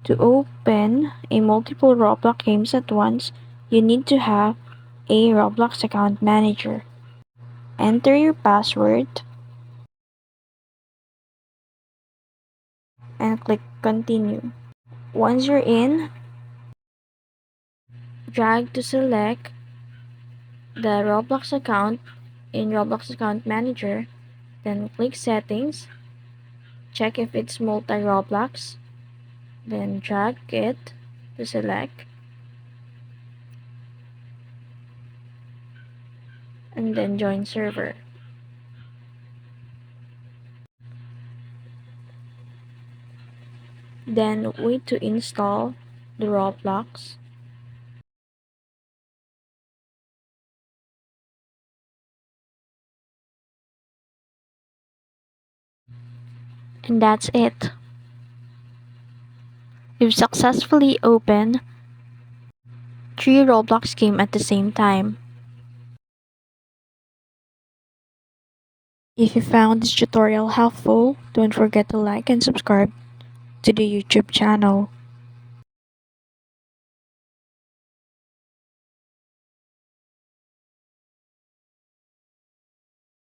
To open a multiple Roblox games at once, you need to have a Roblox account manager. Enter your password and click continue. Once you're in, drag to select the Roblox account in Roblox account manager, then click settings, check if it's multi-Roblox, then drag it to select, and then join server. Then wait to install the Roblox. And that's it. You've successfully opened 3 Roblox games at the same time. If you found this tutorial helpful, don't forget to like and subscribe to the YouTube channel.